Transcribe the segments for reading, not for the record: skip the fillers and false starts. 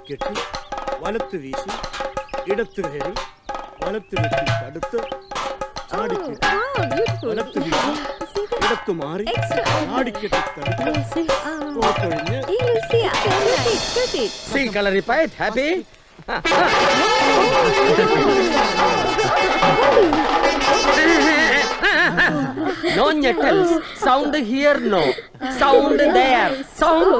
കെട്ടി വലത്ത് വീശി ഇടത്ത് കയറി വലത്ത് വെട്ടി അടുത്ത് ചാടിക്കെട്ടി വലത്ത് വീശി ഇടത്ത് മാറി ചാടിക്കെട്ടി തടുത്ത് പുറത്തൊഴിഞ്ഞ് No nettles. Sound here, no. Sound there. Sound.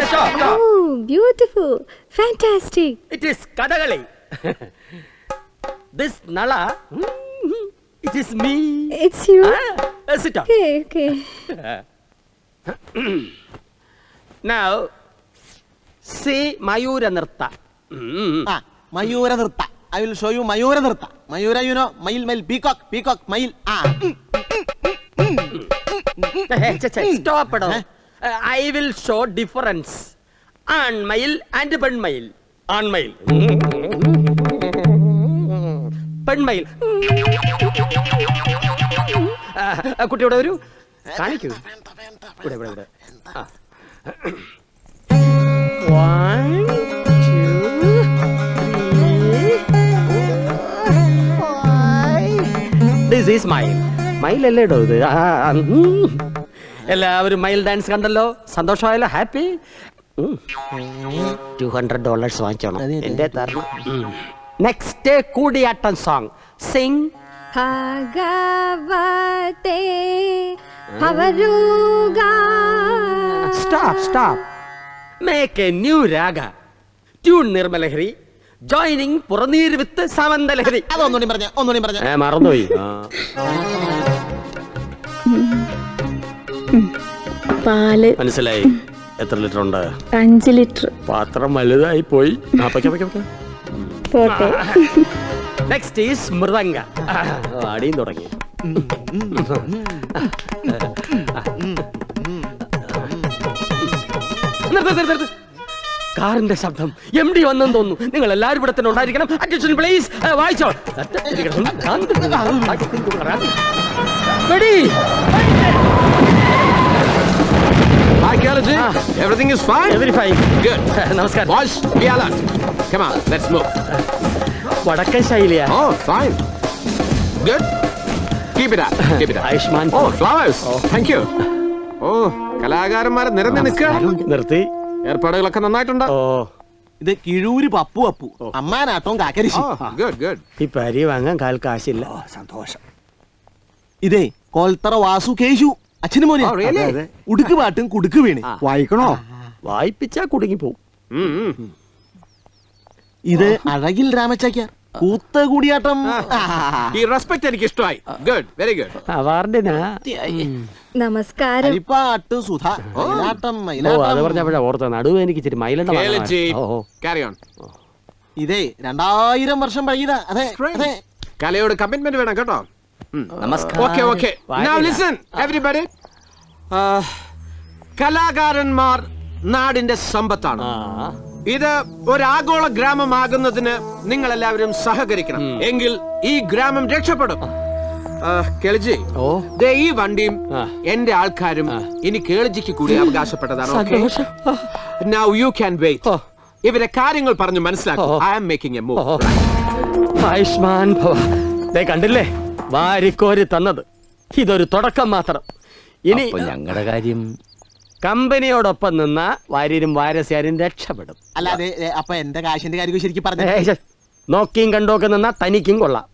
Stop, stop. Oh, beautiful. Fantastic. It is Kathakali. This Nala, it is me. It's you. Sit down. Okay, okay. Now, see Mayura Nirta. Mayura Nirta. I will show you Mayura Nirta. Mayura, you know, Mail, peacock, Mail. Stop it. I will show difference. Anmail and Penmail. Anmail. Penmail. കുട്ടിയോടെ ഒരു കാണിക്കൂ. ഇവിടെ. 1, 2, 3. This is Mile. Mile അല്ലേ ഇടോ ഇത്? എല്ലാവരും mile dance കണ്ടല്ലോ, സന്തോഷമായല്ലോ, happy. $200 വാങ്ങിച്ചോണം, എന്റെ തരണം. Next Koodiyattam song. സിംഗ്. ഭഗവതേ ഭവരുഗാ. Stop. Make a new raga. Tune നിർമ്മലഹരി. Joining Puraneer വിത്ത് സാമന്തലഹരി. അതൊന്നുകൂടി പറഞ്ഞ. മറന്നുപോയി. പാല് മനസ്സിലായി. എത്ര ലിറ്റർ ഉണ്ട്? 5 ലിറ്റർ. പാത്രം വലുതായി പോയി. പോട്ടെ. Next is mridanga. അടിയും തുടങ്ങി. കാറിന്റെ ശബ്ദം. MD വന്നെന്ന് തോന്നുന്നു. നിങ്ങൾ എല്ലാവരും ഇവിടെ തന്നെ ഉണ്ടായിരിക്കണം. Attention please. വായിച്ചോ. Ready? Hi, Kalaji. Everything is fine? Very fine. Good. നമസ്കാരം. Boys, be alert. Come on, let's move. വടക്കൻ ശൈലിയാ. Oh, fine. Good. Keep it up. Ayushman. Oh, flowers. Thank you. Oh, കലാകാരന്മാരെ നിരന്ന് നിൽക്കുക. നിർത്തി. ഏർപ്പാടുകളൊക്കെ നന്നായിട്ടുണ്ട്. ഇത് കിഴൂര് പപ്പു അമ്മാനാട്ടവും കാക്കരിശി. Good. ഈ പരി വാങ്ങാൻ കാൽ കാശില്ല. സന്തോഷം. ഇതേ കോൽത്തറ വാസു കേശു അച്ഛനും മോനെ. ഉടുക്ക് പാട്ടും കുടുക്ക് വീണ് വായിക്കണോ? വായിപ്പിച്ചാ കുടുങ്ങി പോവും. ഇത് അഴകിൽ രാമച്ചാക്ക കൂത്ത കൂടിയാട്ടം. ഈ റെസ്പെക്ട് എനിക്ക് ഇഷ്ടമായി. Good, very good. അവാർഡിനാ. നമസ്കാരം. പാട്ട് സുധ മയിലാട്ടം. അത് പറഞ്ഞപ്പോഴാ ഓർത്ത നടുവ് എനിക്ക് ഇച്ചിരി മൈലണ്ട. ഇതേ 2000 വർഷം പഴയതാ. അതെ. കലയോട് കമ്മിറ്റ്മെന്റ് വേണം കേട്ടോ. നമസ്കാരം. Okay. Now listen, everybody. കലാകാരന്മാർ നാടിന്റെ സമ്പത്താണ്. ഇത് ഒരു ആഗോള ഗ്രാമമാകുന്നതിന് നിങ്ങൾ എല്ലാവരും സഹകരിക്കണം. എങ്കിൽ ഈ ഗ്രാമം രക്ഷപ്പെടും. കേളജി, ഈ വണ്ടിയും എന്റെ ആൾക്കാരും ഇനി കേളജിക്ക് കൂടി അവകാശപ്പെട്ടതാണ്. Now you can wait. ഇവരെ കാര്യങ്ങൾ പറഞ്ഞു മനസ്സിലാക്കും. I am making a move. Ayushman ഭവ. കണ്ടില്ലേ വാരിക്കോരി തന്നത്? ഇതൊരു തുടക്കം മാത്രം. ഇനി ഞങ്ങളുടെ കാര്യം കമ്പനിയോടൊപ്പം നിന്ന വാര്യരും വാരസ്യാരും രക്ഷപ്പെടും. അല്ലാതെ അപ്പൊ എന്റെ കാശിന്റെ കാര്യം ശരിക്കും പറഞ്ഞു നോക്കിയും കണ്ടോക്കെ നിന്നാ തനിക്കും കൊള്ളാം.